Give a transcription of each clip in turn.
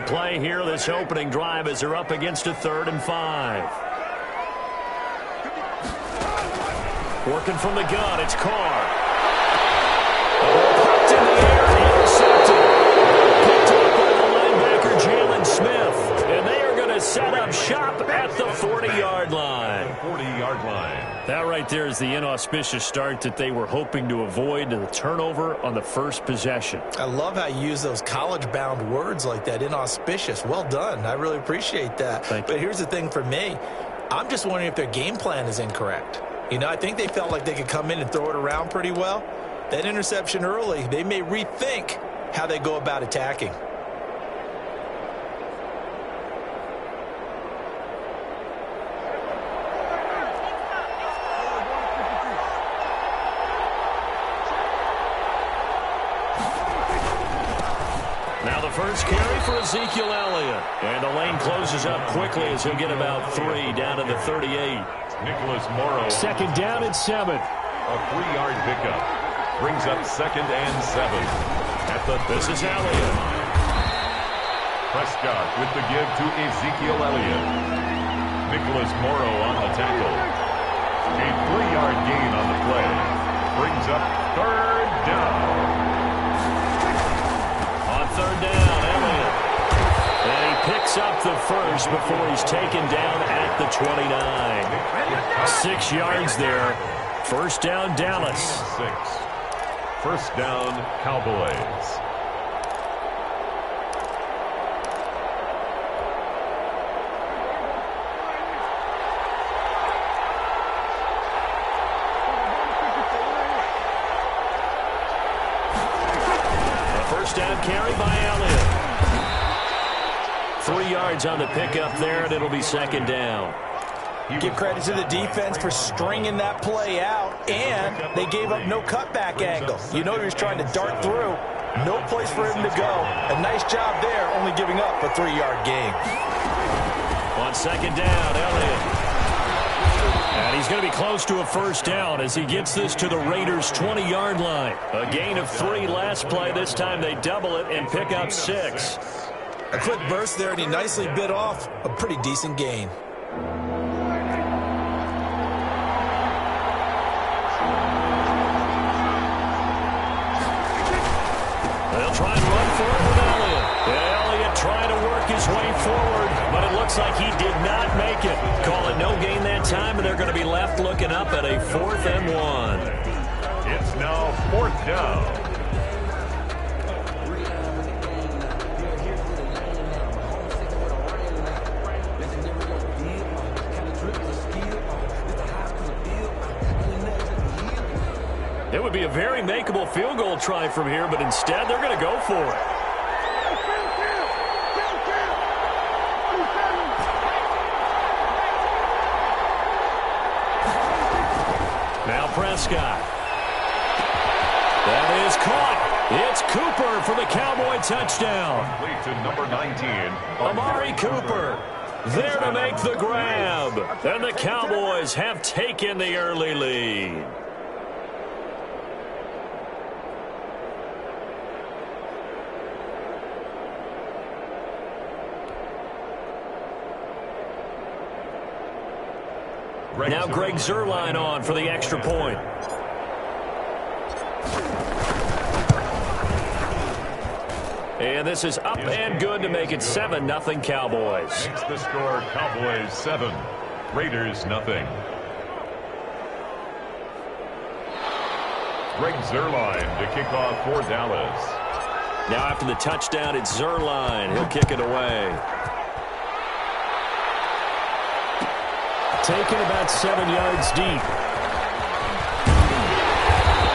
play here this opening drive as they're up against a 3rd and 5. Working from the gun, it's Carr. The ball popped in the air and intercepted. Picked up by the linebacker, Jalen Smith. And they are going to set up shop at the 40-yard line. 40-yard line. That right there is the inauspicious start that they were hoping to avoid, the turnover on the first possession. I love how you use those college-bound words like that, inauspicious. Well done. I really appreciate that. But here's the thing for me. I'm just wondering if their game plan is incorrect. You know, I think they felt like they could come in and throw it around pretty well. That interception early, they may rethink how they go about attacking. Now the first carry for Ezekiel Elliott. And the lane closes up quickly as he'll get about 3 down to the 38. Nicholas Morrow. 2nd down and 7. A 3-yard pickup. Brings up 2nd and 7. This is Elliott. Prescott with the give to Ezekiel Elliott. Nicholas Morrow on the tackle. A 3-yard gain on the play. Brings up 3rd down. On 3rd down, Elliott. And he picks up the first before he's taken down at the 29. 6 yards there. 1st down, Dallas. 6. 1st down, Cowboys. A 1st down carry by Elliott. 3 yards on the pickup there, and it'll be 2nd down. Give credit to the defense for stringing that play out, and they gave up no cutback angle. You know he was trying to dart through. No place for him to go. A nice job there, only giving up a 3-yard gain. On 2nd down, Elliott. And he's going to be close to a 1st down as he gets this to the Raiders' 20-yard line. A gain of 3 last play. This time they double it and pick up 6. A quick burst there, and he nicely bit off a pretty decent gain. They'll try and run for it with Elliott. Elliott trying to work his way forward, but it looks like he did not make it. Call it no gain that time, and they're going to be left looking up at a 4th and 1. It's now 4th down. It would be a very makeable field goal try from here, but instead they're going to go for it. Now Prescott. That is caught. It's Cooper for the Cowboy touchdown. Complete to number 19. Amari Cooper there to make the grab. And the Cowboys have taken the early lead. Now Greg Zuerlein on for the extra point. And this is up and good to make it 7-0 Cowboys. Makes the score Cowboys 7, Raiders 0. Greg Zuerlein to kick off for Dallas. Now after the touchdown, it's Zuerlein. He'll kick it away. Taken about 7 yards deep.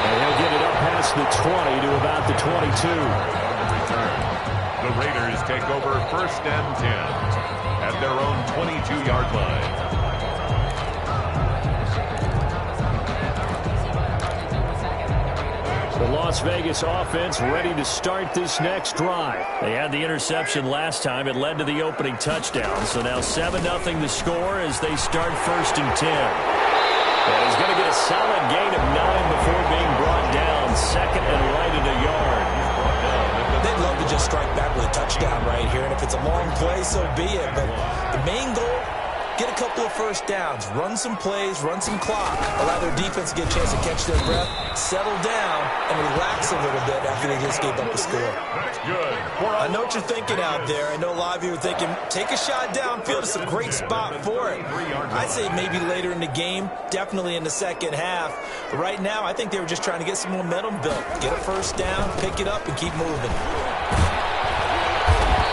And he'll get it up past the 20 to about the 22. The Raiders take over 1st and 10 at their own 22-yard line. The Las Vegas offense ready to start this next drive. They had the interception last time. It led to the opening touchdown. So now 7-0 the score as they start 1st and 10. And he's going to get a solid gain of 9 before being brought down. 2nd and right at a yard. They'd love to to just strike back with a touchdown right here. And if it's a long play, so be it. But the main goal, get a couple of first downs, run some plays, run some clock, allow their defense to get a chance to catch their breath, settle down, and relax a little bit after they just gave up a score. Good. I know what you're thinking out there. I know a lot of you are thinking, take a shot downfield. It's a great spot for it. I'd say maybe later in the game, definitely in the second half. But right now, I think they were just trying to get some momentum built. Get a first down, pick it up, and keep moving.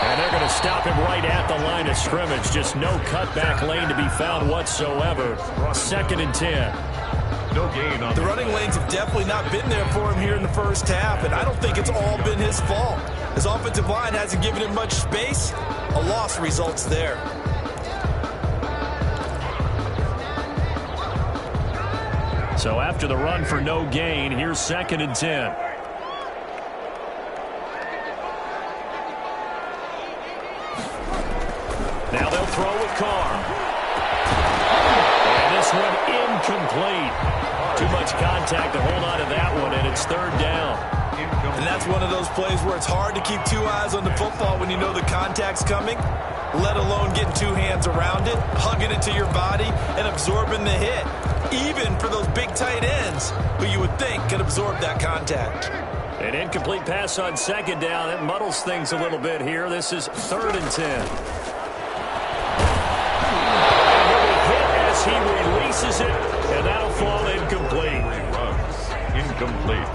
And they're going to stop him right at the line of scrimmage. Just no cutback lane to be found whatsoever. 2nd and 10. No gain on the running lanes have definitely not been there for him here in the first half, and I don't think it's all been his fault. His offensive line hasn't given him much space. A loss results there. So after the run for no gain, here's 2nd and 10. Now they'll throw with Carr. And this one incomplete. Too much contact to hold on to that one, and it's 3rd down. And that's one of those plays where it's hard to keep 2 eyes on the football when you know the contact's coming, let alone getting 2 hands around it, hugging it to your body, and absorbing the hit. Even for those big tight ends who you would think could absorb that contact. An incomplete pass on 2nd down. It muddles things a little bit here. This is 3rd and 10. He releases it, and that'll fall incomplete. Incomplete.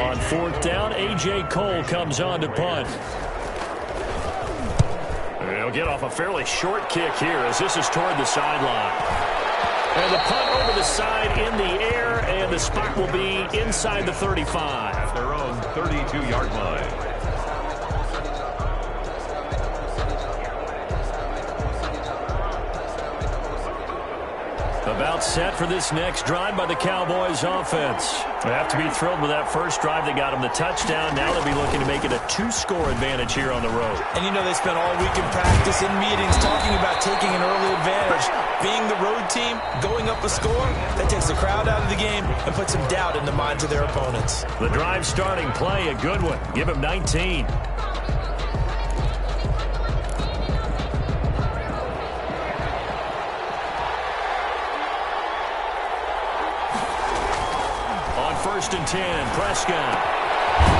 On 4th down, A.J. Cole comes on to punt. He'll get off a fairly short kick here as this is toward the sideline. And the punt over the side in the air, and the spot will be inside the 35. At their own 32-yard line. About set for this next drive by the Cowboys offense. They have to be thrilled with that first drive. They got them the touchdown. Now they'll be looking to make it a 2-score advantage here on the road. And you know they spent all week in practice, in meetings, talking about taking an early advantage. Being the road team, going up a score, that takes the crowd out of the game and puts some doubt in the minds of their opponents. The drive starting play, a good one. Give him 19. First and 10, Prescott.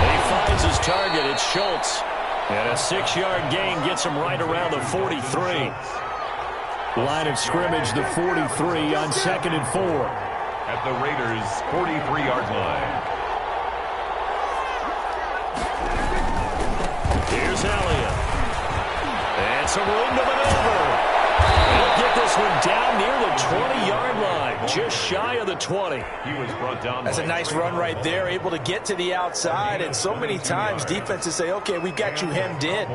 He finds his target. It's Schultz. And a 6-yard gain gets him right around the 43. Line of scrimmage, the 43 on 2nd and 4. At the Raiders' 43-yard line. Here's Elliott. And some room to maneuver. He'll get this one down near the 20-yard line, just shy of the 20. He was brought down. That's a nice run right there, able to get to the outside. And so many times defenses say, okay, we've got you hemmed in.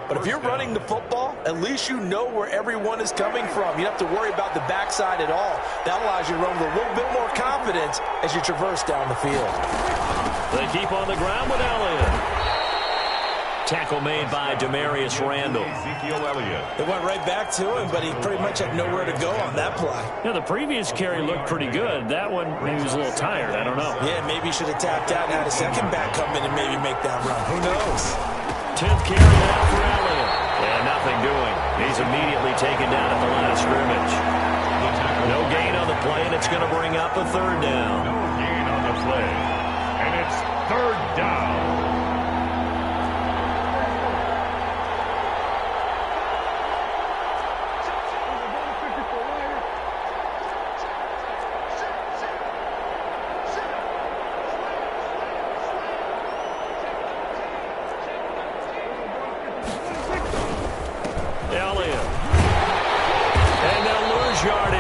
But if you're running the football, at least you know where everyone is coming from. You don't have to worry about the backside at all. That allows you to run with a little bit more confidence as you traverse down the field. They keep on the ground with Elliott. Tackle made by Demarius Randall. Ezekiel Elliott. They went right back to him, but he pretty much had nowhere to go on that play. Yeah, the previous carry looked pretty good. That one, maybe he was a little tired. I don't know. Yeah, maybe he should have tapped out and had a second back come in and maybe make that run. Who knows? 10th carry out for Elliott. And nothing doing. He's immediately taken down at the line of scrimmage. No gain on the play, and it's going to bring up a 3rd down. No gain on the play. And it's 3rd down.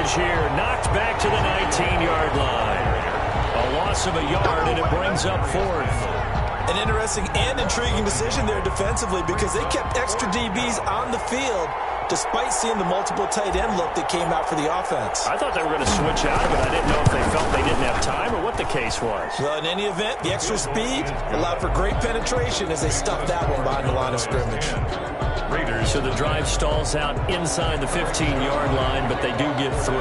Here, knocked back to the 19-yard line. A loss of a yard, and it brings up 4th. An interesting and intriguing decision there defensively because they kept extra DBs on the field despite seeing the multiple tight end look that came out for the offense. I thought they were going to switch out of it. I didn't know if they felt they didn't have time or what the case was. Well, in any event, the extra speed allowed for great penetration as they stuffed that one behind the line of scrimmage. Raiders. So the drive stalls out inside the 15-yard line, but they do get 3.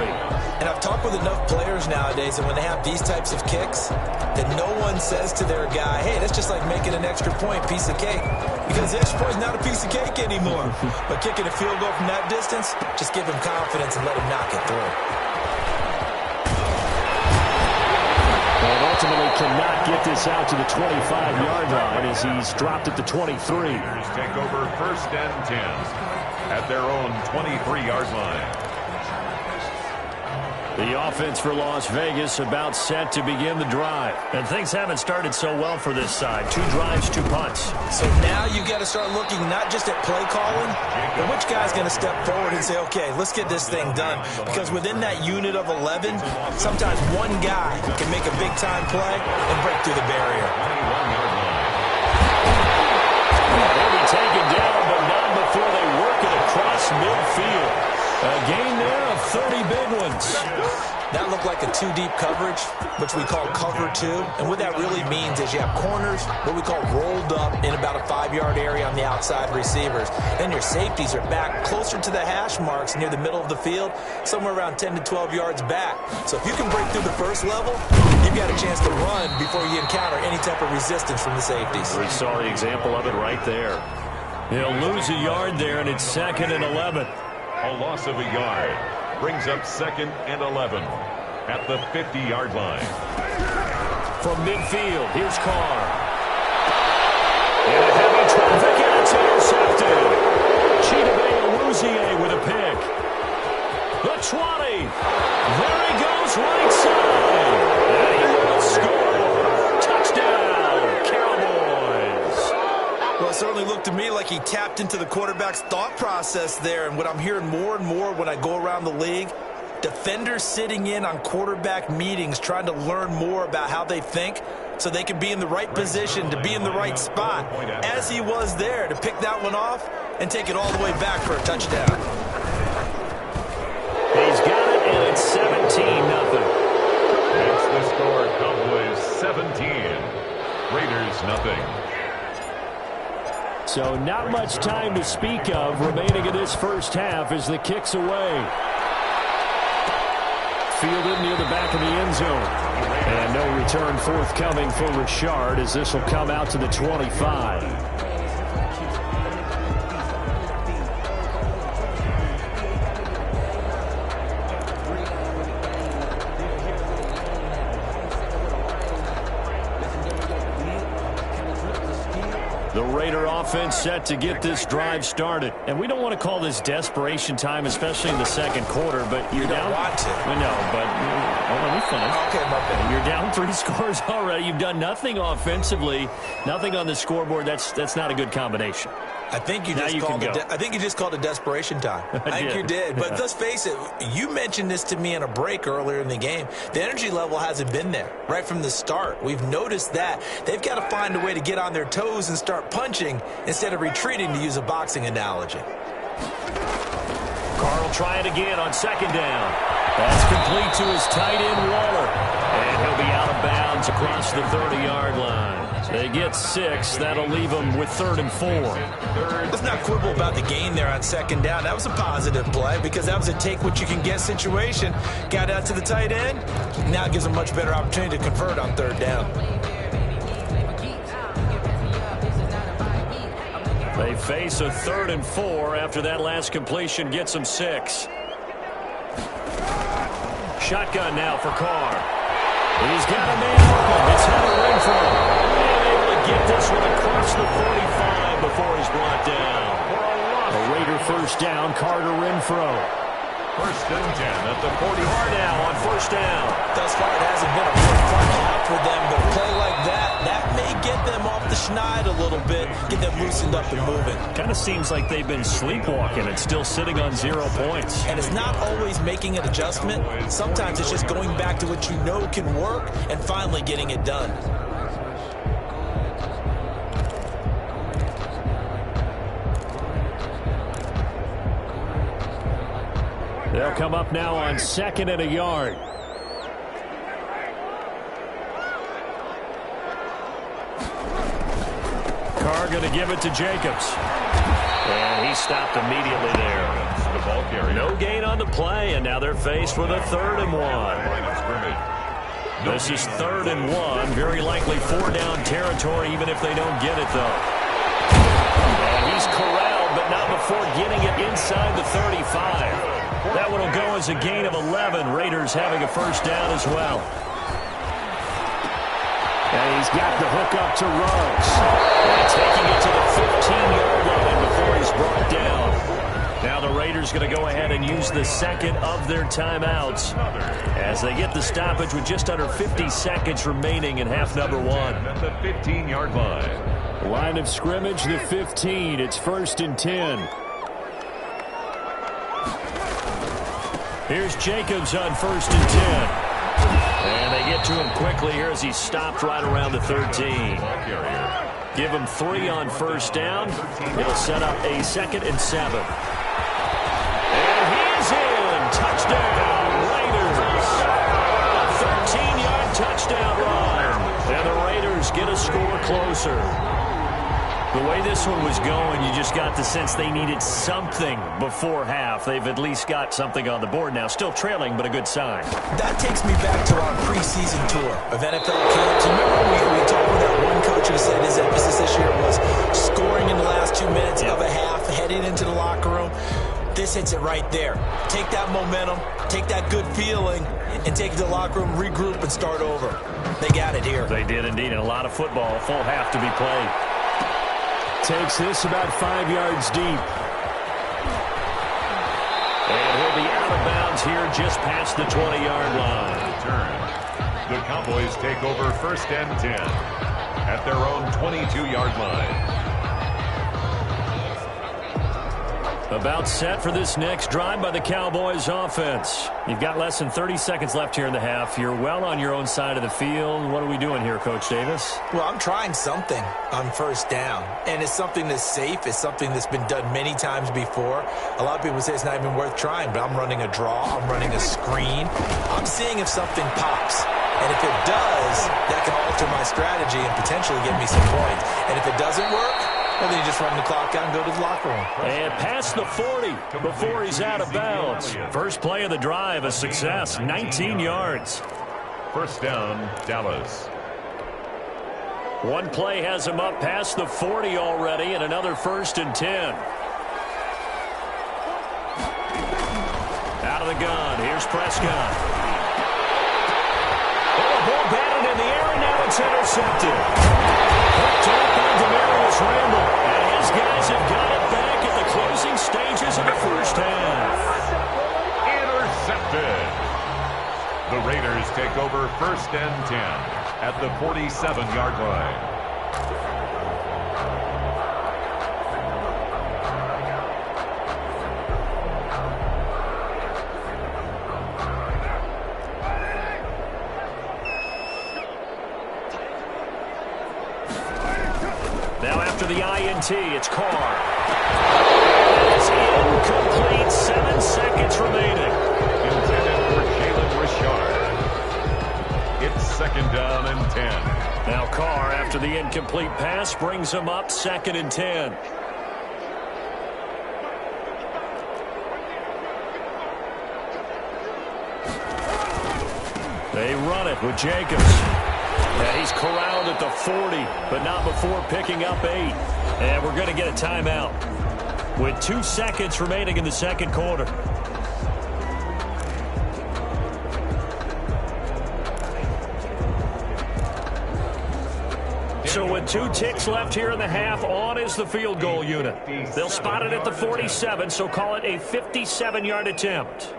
And I've talked with enough players nowadays, and when they have these types of kicks, that no one says to their guy, hey, that's just like making an extra point, piece of cake. Because the extra point is not a piece of cake anymore. But kicking a field goal from that distance, just give him confidence and let him knock it through. And ultimately cannot get this out to the 25-yard line as he's dropped at the 23. Raiders take over 1st and 10 at their own 23-yard line. The offense for Las Vegas about set to begin the drive. And things haven't started so well for this side. 2 drives, 2 punts. So now you've got to start looking not just at play calling, but which guy's going to step forward and say, okay, let's get this thing done. Because within that unit of 11, sometimes one guy can make a big-time play and break through the barrier. 21-yard line. They'll be taken down, but not before they work it across midfield. A gain there of 30 big ones. That looked like a 2-deep coverage, which we call cover 2. And what that really means is you have corners, what we call rolled up in about a 5-yard area on the outside receivers. Then your safeties are back closer to the hash marks near the middle of the field, somewhere around 10 to 12 yards back. So if you can break through the first level, you've got a chance to run before you encounter any type of resistance from the safeties. We saw the example of it right there. He'll lose a yard there, and it's 2nd and 11. A loss of a yard brings up 2nd and 11 at the 50-yard line. From midfield, here's Carr. And a heavy traffic, and it's intercepted. Chidobe with a pick. The 20. There he goes, right side. And he will score. Touchdown, Cowboys. Well, it certainly looked to me like he tapped into the quarterback's thought process there. And what I'm hearing more and more when I go around the league, defenders sitting in on quarterback meetings trying to learn more about how they think so they can be in the right position to be in the right spot, as he was there to pick that one off and take it all the way back for a touchdown. He's got it, and it's 17-0. That's the score. Cowboys 17. Raiders nothing. So not much time to speak of remaining in this first half as the kick's away. Fielded near the back of the end zone. And no return forthcoming for Richard as this will come out to the 25. The Raider offense set to get this drive started. And we don't want to call this desperation time, especially in the second quarter, but you're down. You don't want to. We know, but let me finish. Okay, my bad. You're down 3 scores already. You've done nothing offensively, nothing on the scoreboard. That's not a good combination. I think you just called it desperation time. I think you did. But let's face it, you mentioned this to me in a break earlier in the game. The energy level hasn't been there right from the start. We've noticed that. They've got to find a way to get on their toes and start punching instead of retreating, to use a boxing analogy. Carr will try it again on 2nd down. That's complete to his tight end, Waller. And he'll be out of bounds across the 30-yard line. They get 6. That'll leave them with 3rd and 4. Let's not quibble about the gain there on 2nd down. That was a positive play because that was a take-what-you-can-get situation. Got out to the tight end. Now it gives them a much better opportunity to convert on 3rd down. They face a 3rd and 4 after that last completion gets them 6. Shotgun now for Carr. He's got a man open. It's Hunter Renfrow. And able to get this one across the 45 before he's brought down. A Raider first down, Carter Renfrow. 1st and 10 at the 40. Carr now on 1st down. Thus far, it hasn't been a real fun half for them, but a play like that may get them off the schneid a little bit, get them loosened up and moving. Kind of seems like they've been sleepwalking and still sitting on 0 points. And it's not always making an adjustment. Sometimes it's just going back to what you know can work and finally getting it done. They'll come up now on 2nd and a yard. Carr going to give it to Jacobs. And he stopped immediately there. The ball carrier. No gain on the play, and now they're faced with a 3rd and 1. Line of scrimmage. This is 3rd and 1. Very likely 4-down territory, even if they don't get it, though. And he's corralled, but not before getting it inside the 35. That one will go as a gain of 11. Raiders having a 1st down as well. And he's got the hook up to Ruggs. And taking it to the 15-yard line before he's brought down. Now the Raiders going to go ahead and use the 2nd of their timeouts as they get the stoppage with just under 50 seconds remaining in half number 1. At the 15-yard line. Line of scrimmage, the 15. It's 1st and 10. Here's Jacobs on 1st and 10. And they get to him quickly here as he stopped right around the 13. Give him 3 on 1st down. It'll set up a 2nd and 7. And he's in. Touchdown, Raiders. 13-yard touchdown run. And the Raiders get a score closer. The way this one was going, you just got the sense they needed something before half. They've at least got something on the board now. Still trailing, but a good sign. That takes me back to our preseason tour of NFL camps. Remember we talked with that one coach who said his emphasis this year was scoring in the last 2 minutes of a half, heading into the locker room. This hits it right there. Take that momentum, take that good feeling, and take it to the locker room, regroup, and start over. They got it here. They did indeed, and a lot of football. Full half to be played. Takes this about 5 yards deep. And he'll be out of bounds here just past the 20-yard line. Turn. The Cowboys take over 1st and 10 at their own 22-yard line. About set for this next drive by the Cowboys offense. You've got less than 30 seconds left here in the half. You're well on your own side of the field. What are we doing here, Coach Davis? Well, I'm trying something on 1st down, and it's something that's safe. It's something that's been done many times before. A lot of people say it's not even worth trying, but I'm running a draw. I'm running a screen. I'm seeing if something pops. And if it does, that can alter my strategy and potentially get me some points. And if it doesn't work, well, then you just run the clock out and go to the locker room. And past the 40 before he's out of bounds. First play of the drive, a success, 19 yards. 1st down, Dallas. One play has him up past the 40 already, and another 1st and 10. Out of the gun, here's Prescott. Oh, ball batted in the air, and now it's intercepted. Hooked up by Demarius Randall, and his guys have got it back at the closing stages of the 1st half. Intercepted. The Raiders take over 1st and 10 at the 47-yard line. Now after the INT, it's Carr. It's incomplete. 7 seconds remaining. Intended for Jalen Richard. It's 2nd down and 10. Now Carr, after the incomplete pass, brings him up 2nd and 10. They run it with Jacobs. Yeah, he's corralled at the 40, but not before picking up 8. And we're going to get a timeout with 2 seconds remaining in the 2nd quarter. So with 2 ticks left here in the half, on is the field goal unit. They'll spot it at the 47, so call it a 57-yard attempt.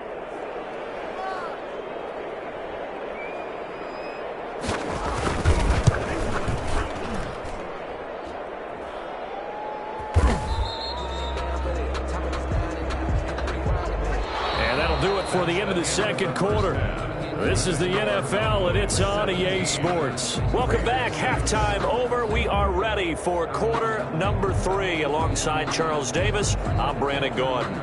For the end of the 2nd quarter. This is the NFL, and it's on EA Sports. Welcome back. Halftime over. We are ready for quarter number 3. Alongside Charles Davis, I'm Brandon Gordon.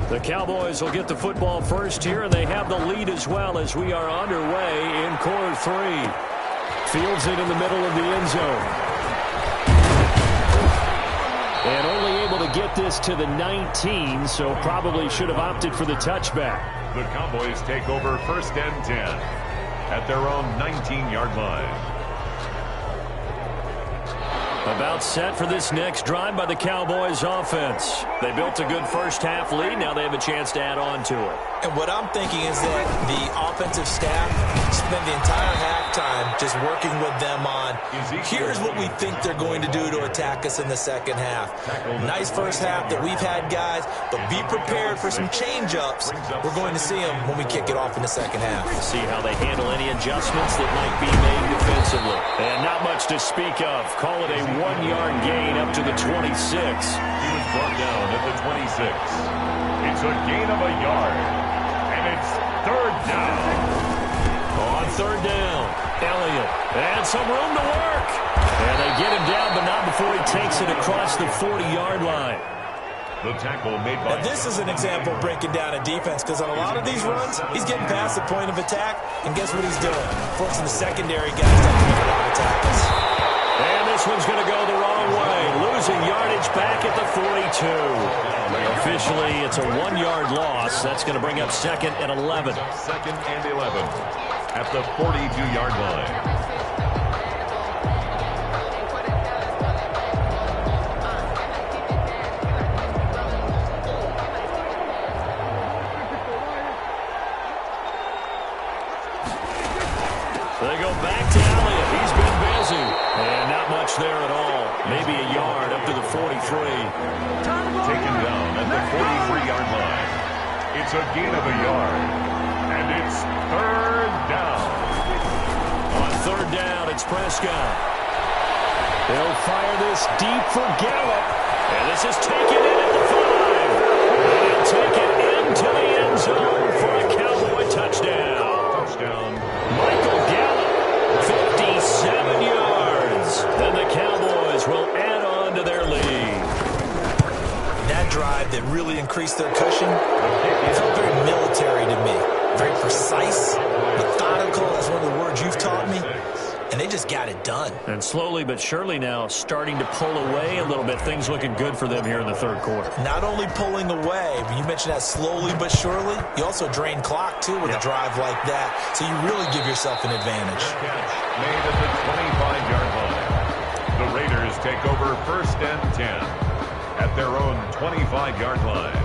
The Cowboys will get the football first here, and they have the lead as well as we are underway in quarter 3. Fields it in the middle of the end zone. And only able to get this to the 19, so probably should have opted for the touchback. The Cowboys take over 1st and 10 at their own 19-yard line. About set for this next drive by the Cowboys offense. They built a good first half lead. Now they have a chance to add on to it. And what I'm thinking is that the offensive staff spend the entire halftime just working with them on, here's what we think they're going to do to attack us in the second half. Nice first half that we've had, guys, but be prepared for some change-ups. We're going to see them when we kick it off in the second half. See how they handle any adjustments that might be made defensively. And not much to speak of. Call it a 1-yard gain up to the 26. He was brought down at the 26. It's a gain of a yard. And it's 3rd down. On 3rd down, Elliott. And some room to work. And they get him down, but not before he takes it across the 40-yard line. The tackle made by... Now, this is an example of breaking down a defense, because on a lot of these runs, he's getting past the point of attack, and guess what he's doing? Forcing the secondary guys to make a lot of tackles. And this one's going to go the wrong way. Losing yardage back at the 42. Officially, it's a 1-yard loss. That's going to bring up 2nd and 11. 2nd and 11 at the 42-yard line. They go back to Elliott. He's been busy. And not much there at all. Maybe a yard up to the 43. Taken down at the 43-yard line. It's a gain of a yard. And it's 3rd down. On 3rd down, it's Prescott. They'll fire this deep for Gallup. And this is taken in at the 5. And he'll take it into the end zone for a Cowboy touchdown. Touchdown. Michael Gallup, 57 yards. Then the Cowboys will add on to their lead. That drive that really increased their cushion felt very military to me. Very precise, methodical. That's one of the words you've taught me. And they just got it done. And slowly but surely now starting to pull away a little bit. Things looking good for them here in the 3rd quarter. Not only pulling away, but you mentioned that slowly but surely. You also drain clock, too, with a drive like that. So you really give yourself an advantage. Made at the 25-yard line. The Raiders take over 1st and 10 at their own 25-yard line.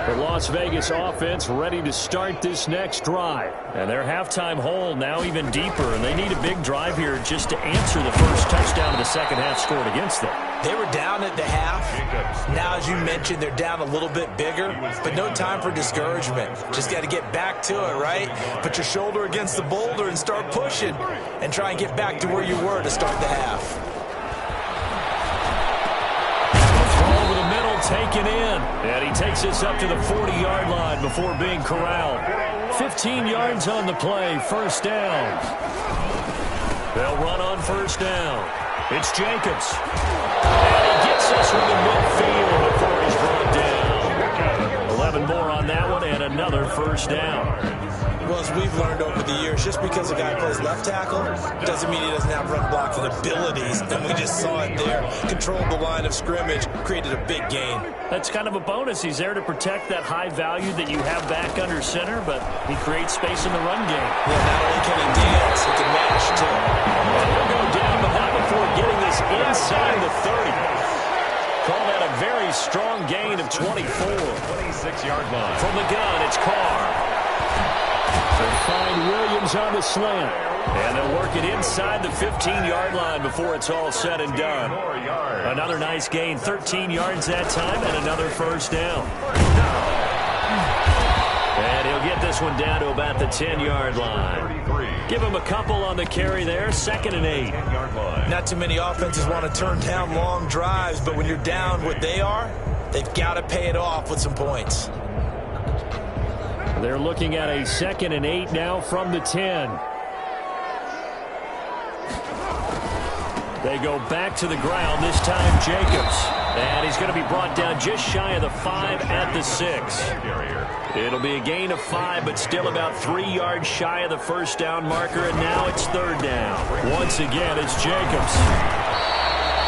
The Las Vegas offense ready to start this next drive. And their halftime hole now even deeper, and they need a big drive here just to answer the first touchdown of the second half scored against them. They were down at the half. Now, as you mentioned, they're down a little bit bigger, but no time for discouragement. Just got to get back to it, right? Put your shoulder against the boulder and start pushing and try and get back to where you were to start the half. Over the middle, taken in. And he takes this up to the 40-yard line before being corralled. 15 yards on the play, 1st down. They'll run on 1st down. It's Jacobs. And he gets this from the midfield before he's brought down. 11 more on that one and another 1st down. Well, as we've learned over the years, just because a guy plays left tackle doesn't mean he doesn't have run blocking abilities. And we just saw it there. Controlled the line of scrimmage, created a big gain. That's kind of a bonus. He's there to protect that high value that you have back under center, but he creates space in the run game. Yeah, not only can he dance, he can mash, too. And he'll go down, but not before getting this inside the 30. Call that a very strong gain of 24. 26-yard line. From the gun, it's Carr. They find Williams on the slant. And they'll work it inside the 15-yard line before it's all said and done. Another nice gain, 13 yards that time, and another 1st down. And he'll get this one down to about the 10-yard line. Give him a couple on the carry there, 2nd and 8. Not too many offenses want to turn down long drives, but when you're down what they are, they've got to pay it off with some points. They're looking at a 2nd and 8 now from the 10. They go back to the ground, this time Jacobs. And he's going to be brought down just shy of the 5 at the 6. It'll be a gain of 5, but still about 3 yards shy of the first down marker, and now it's 3rd down. Once again, it's Jacobs.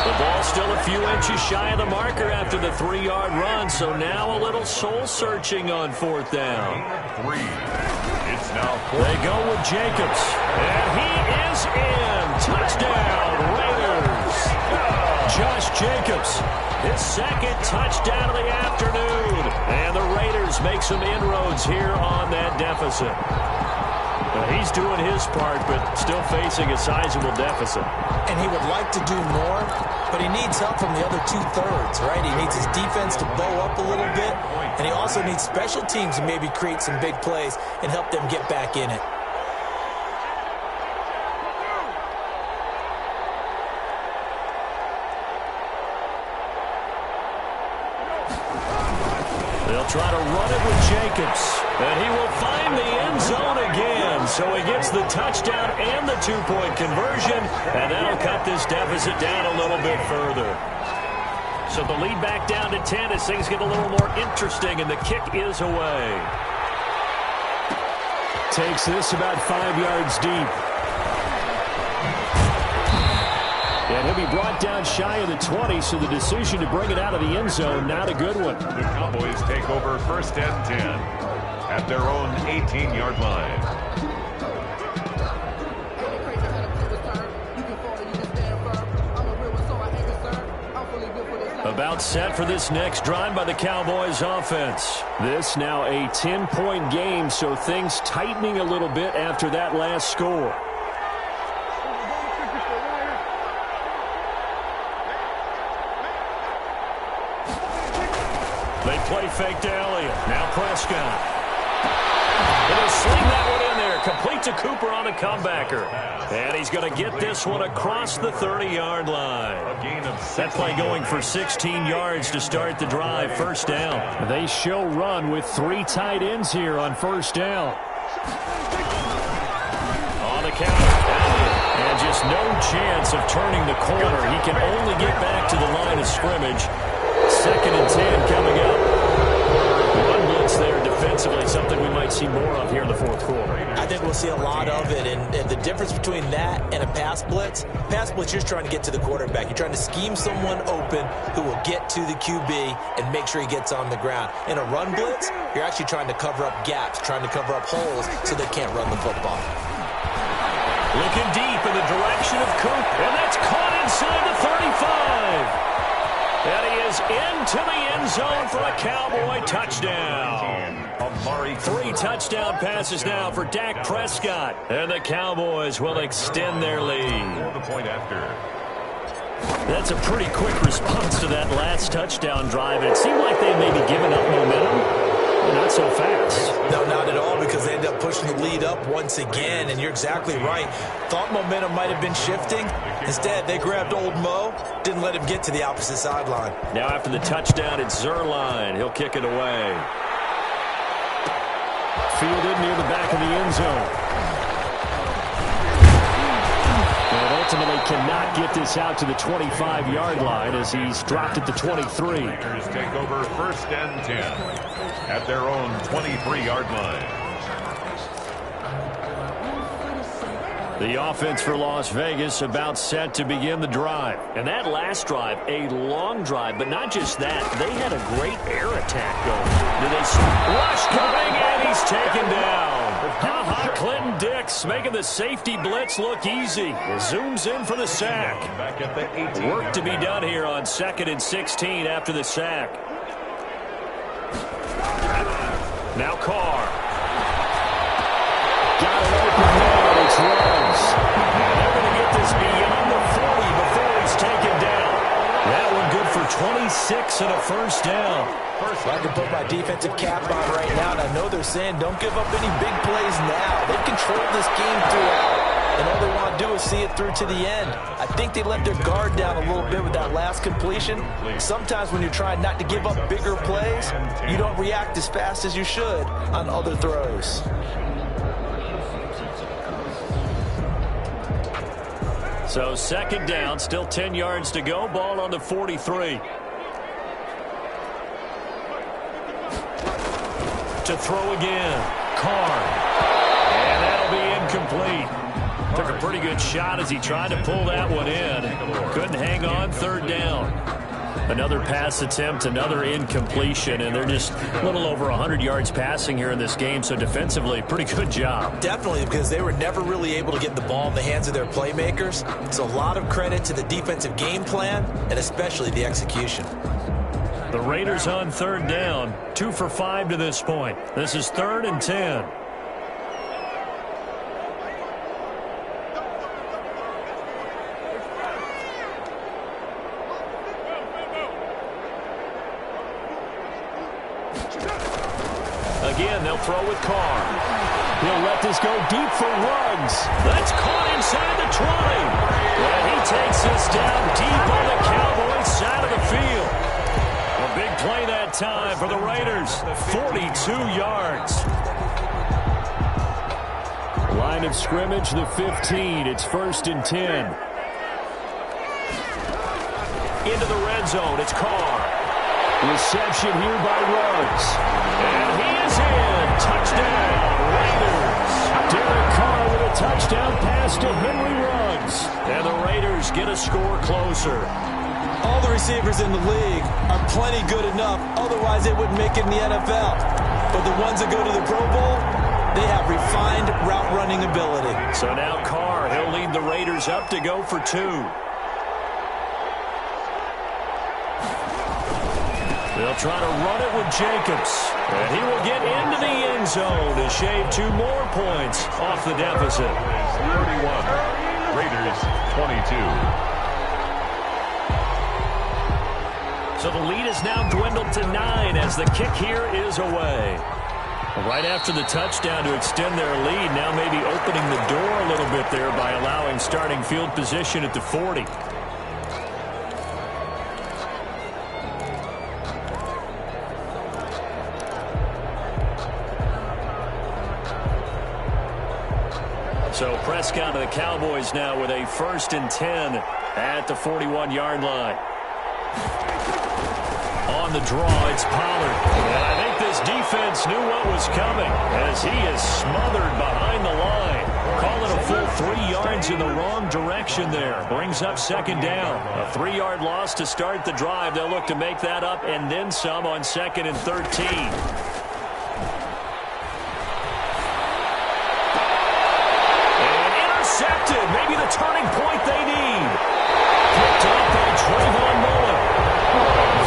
The ball still a few inches shy of the marker after the 3-yard run, so now a little soul-searching on 4th down. 3. It's now 4. They go with Jacobs, and he is in. Touchdown, Raiders. Josh Jacobs, his 2nd touchdown of the afternoon. And the Raiders make some inroads here on that deficit. He's doing his part, but still facing a sizable deficit. And he would like to do more, but he needs help from the other 2/3, right? He needs his defense to bow up a little bit, and he also needs special teams to maybe create some big plays and help them get back in it. They'll try to run it with Jacobs, and he will find the end zone again. So he gets the touchdown and the 2-point conversion, and that'll cut this deficit down a little bit further. So the lead back down to 10 as things get a little more interesting, and the kick is away. Takes this about 5 yards deep. And he'll be brought down shy of the 20, so the decision to bring it out of the end zone, not a good one. The Cowboys take over 1st and 10 at their own 18-yard line. About set for this next drive by the Cowboys offense. This now a 10-point game, so things tightening a little bit after that last score. They play fake to Elliott. Now Prescott. He'll sling that one in there. Complete to Cooper on the comebacker. And he's going to get this one across the 30-yard line. That play going for 16 yards to start the drive. 1st down. They show run with 3 tight ends here on 1st down. On the counter. And just no chance of turning the corner. He can only get back to the line of scrimmage. 2nd and 10 coming up. One blitz there defensively, something we might see more of here in the 4th quarter. I think we'll see a lot of it, and the difference between that and a pass blitz, you're just trying to get to the quarterback. You're trying to scheme someone open who will get to the QB and make sure he gets on the ground. In a run blitz, you're actually trying to cover up gaps, trying to cover up holes so they can't run the football. Looking deep in the direction of Coop, and that's caught inside the 35. And he is into the end zone for a Cowboy touchdown. 3 touchdown passes now for Dak Prescott. And the Cowboys will extend their lead. The point after. That's a pretty quick response to that last touchdown drive. It seemed like they may be giving up momentum. Not so fast. No, not at all, because they end up pushing the lead up once again, and you're exactly right. Thought momentum might have been shifting. Instead, they grabbed old Mo, didn't let him get to the opposite sideline. Now after the touchdown, it's Zerline. He'll kick it away. Fielded near the back of the end zone. And ultimately cannot get this out to the 25-yard line as he's dropped at the 23. Raiders take over 1st and 10 at their own 23-yard line. The offense for Las Vegas about set to begin the drive. And that last drive, a long drive, but not just that. They had a great air attack going. Rush coming, and he's taken down. Clinton Dix making the safety blitz look easy. Zooms in for the sack. Back at the 18. Work to be done here on 2nd and 16 after the sack. Now Carr. Got it open man. It's Rose. They're going to get this beyond the 40 before he's taken down. That one good for 26 and a 1st down. I can put my defensive cap on right now, and I know they're saying don't give up any big plays now. They've controlled this game throughout, and all they want to do is see it through to the end. I think they let their guard down a little bit with that last completion. Sometimes when you're trying not to give up bigger plays, you don't react as fast as you should on other throws. So second down, still 10 yards to go. Ball on the 43. To throw again. Carr. And that'll be incomplete. Took a pretty good shot as he tried to pull that one in. Couldn't hang on. Third down. Another pass attempt, another incompletion, and they're just a little over 100 yards passing here in this game, so defensively, pretty good job. Definitely, because they were never really able to get the ball in the hands of their playmakers. So a lot of credit to the defensive game plan, and especially the execution. The Raiders on third down, 2 for 5 to this point. This is 3rd and 10. Again, they'll throw with Carr. He'll let this go deep for Ruggs. That's caught inside the 20. And he takes this down deep on the Cowboys side of the field. A big play that time for the Raiders. 42 yards. Line of scrimmage, the 15. It's 1st and 10. Into the red zone. It's Carr. Reception here by Ruggs. And he is in. Touchdown, Raiders. Derek Carr with a touchdown pass to Henry Ruggs. And the Raiders get a score closer. All the receivers in the league are plenty good enough. Otherwise, they wouldn't make it in the NFL. But the ones that go to the Pro Bowl, they have refined route running ability. So now Carr, he'll lead the Raiders up to go for 2. They'll try to run it with Jacobs. And he will get into the end zone to shave 2 more points off the deficit. 31. Raiders 22. So the lead is now dwindled to 9 as the kick here is away. Right after the touchdown to extend their lead, now maybe opening the door a little bit there by allowing starting field position at the 40. So Prescott of the Cowboys now with a 1st and 10 at the 41-yard line. On the draw, it's Pollard. And I think this defense knew what was coming as he is smothered behind the line. Call it a full 3 yards in the wrong direction there. Brings up second down. A 3-yard loss to start the drive. They'll look to make that up and then some on 2nd and 13. Maybe the turning point they need. Picked up by Trayvon Mullen.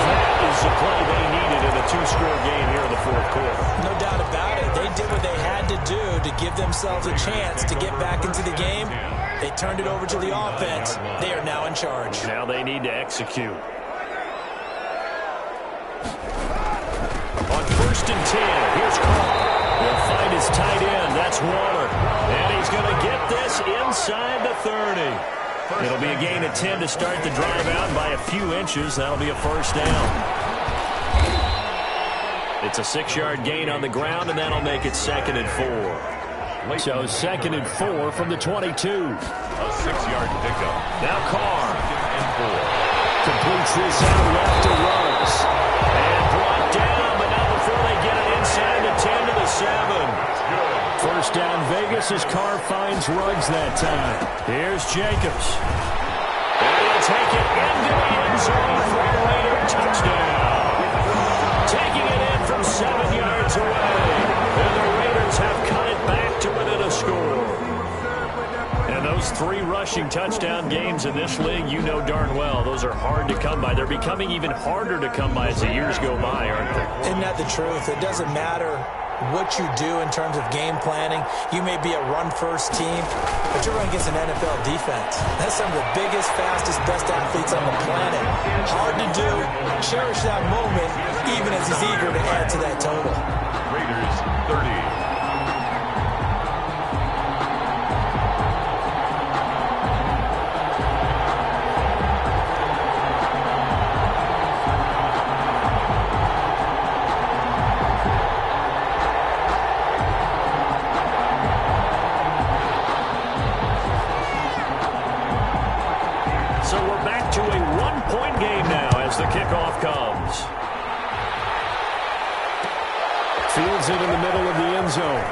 That is the play they needed in a 2-score game here in the 4th quarter. No doubt about it. They did what they had to do to give themselves a chance to get back into the game. They turned it over to the offense. They are now in charge. Now they need to execute. On 1st and 10, here's Carr. He'll find his tight end. That's Waller. And he's going to get this inside the 30. It'll be a gain of 10 to start the drive out by a few inches. That'll be a 1st down. It's a 6-yard gain on the ground, and that'll make it 2nd and 4. So 2nd and 4 from the 22. A 6-yard pickup. Now Carr. 2nd and 4. Completes this out left to Ruggs. And brought down, but not before they get it inside the 10 to the 7. 1st down Vegas as Carr finds Ruggs that time. Here's Jacobs. And he'll take it into the end zone for a Raider touchdown. Taking it in from 7 yards away. And the Raiders have cut it back to within a score. And those 3 rushing touchdown games in this league, you know darn well, those are hard to come by. They're becoming even harder to come by as the years go by, aren't they? Isn't that the truth? It doesn't matter what you do in terms of game planning. You may be a run-first team, but you're running against an NFL defense. That's some of the biggest, fastest, best athletes on the planet. Hard to do. Cherish that moment, even as he's eager to add to that total. Raiders 30. back to a one-point game now as the kickoff comes. Fields it in the middle of the end zone.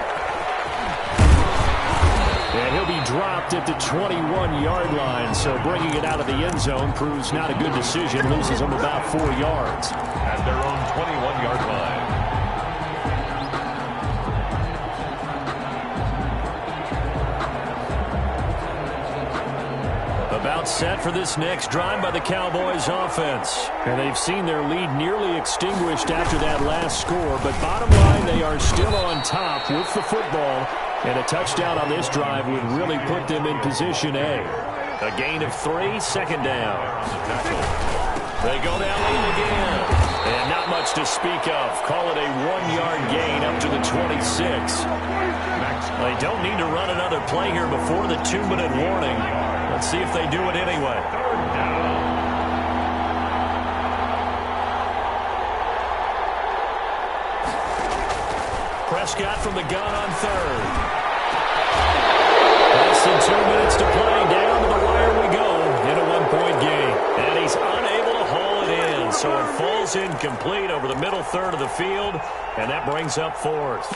And he'll be dropped at the 21-yard line, so bringing it out of the end zone proves not a good decision. Loses him about 4 yards. At their own 21-yard line. About set for this next drive by the Cowboys offense. And they've seen their lead nearly extinguished after that last score, but bottom line, they are still on top with the football. And a touchdown on this drive would really put them in position A. A gain of 3, second down. They go down lane again. And not much to speak of. Call it a 1-yard gain up to the 26. They don't need to run another play here before the 2-minute warning. Let's see if they do it anyway. Prescott from the gun on third. Less than 2 minutes to play. Down to the wire we go in a one-point game. And he's unable to haul it in. So it falls incomplete over the middle third of the field. And that brings up fourth.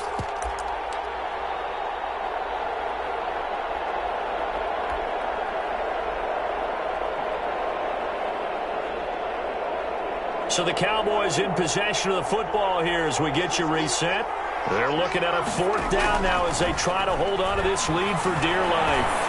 So the Cowboys in possession of the football here as we get you reset. They're looking at a 4th down now as they try to hold on to this lead for dear life.